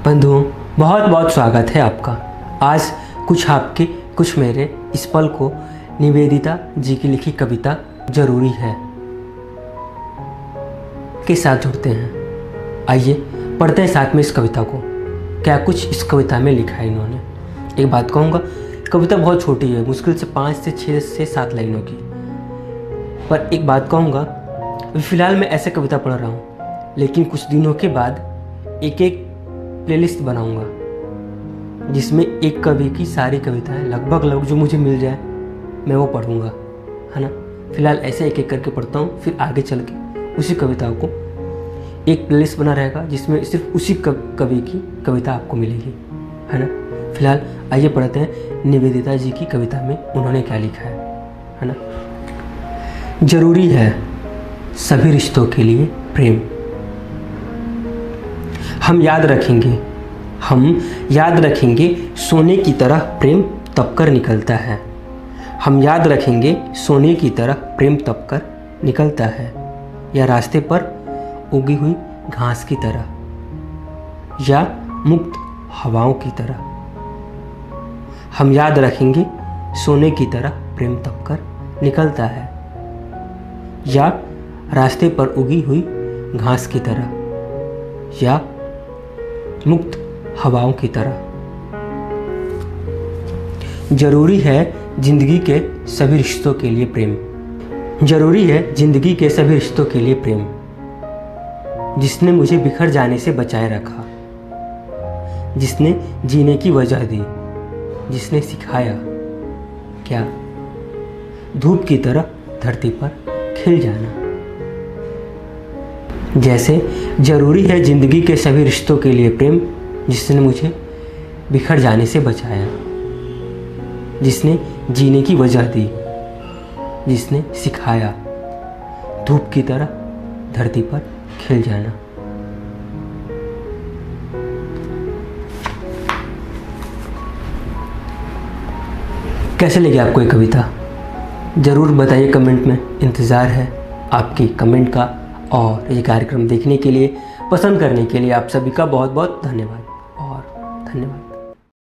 बंधुओं, बहुत बहुत स्वागत है आपका। आज कुछ आपके कुछ मेरे इस पल को निवेदिता जी की लिखी कविता जरूरी है के साथ जुड़ते हैं। आइए पढ़ते हैं साथ में इस कविता को। क्या कुछ इस कविता में लिखा है इन्होंने। एक बात कहूँगा, कविता बहुत छोटी है, मुश्किल से 5 से 6 से 7 लाइनों की। पर एक बात कहूँगा, फ़िलहाल मैं ऐसे कविता पढ़ रहा हूँ, लेकिन कुछ दिनों के बाद एक प्लेलिस्ट बनाऊंगा जिसमें एक कवि की सारी कविताएं लगभग जो मुझे मिल जाए मैं वो पढ़ूंगा, है ना। फिलहाल ऐसे एक करके पढ़ता हूँ, फिर आगे चल के उसी कविता को एक प्लेलिस्ट बना रहेगा जिसमें सिर्फ उसी कवि की कविता आपको मिलेगी, है ना। फिलहाल आइए पढ़ते हैं निवेदिता जी की कविता में उन्होंने क्या लिखा है ना। जरूरी है सभी रिश्तों के लिए प्रेम। हम याद रखेंगे सोने की तरह प्रेम तप कर निकलता है। हम याद रखेंगे सोने की तरह प्रेम तप कर निकलता है, या रास्ते पर उगी हुई घास की तरह, या मुक्त हवाओं की तरह। हम याद रखेंगे सोने की तरह प्रेम तप कर निकलता है, या रास्ते पर उगी हुई घास की तरह, या मुक्त हवाओं की तरह। जरूरी है जिंदगी के सभी रिश्तों के लिए प्रेम। जरूरी है जिंदगी के सभी रिश्तों के लिए प्रेम, जिसने मुझे बिखर जाने से बचाए रखा, जिसने जीने की वजह दी, जिसने सिखाया क्या धूप की तरह धरती पर खिल जाना। जैसे जरूरी है जिंदगी के सभी रिश्तों के लिए प्रेम, जिसने मुझे बिखर जाने से बचाया, जिसने जीने की वजह दी, जिसने सिखाया धूप की तरह धरती पर खिल जाना। कैसे लगी आपको ये कविता? ज़रूर बताइए कमेंट में। इंतज़ार है आपकी कमेंट का, और ये कार्यक्रम देखने के लिए, पसंद करने के लिए आप सभी का बहुत बहुत धन्यवाद।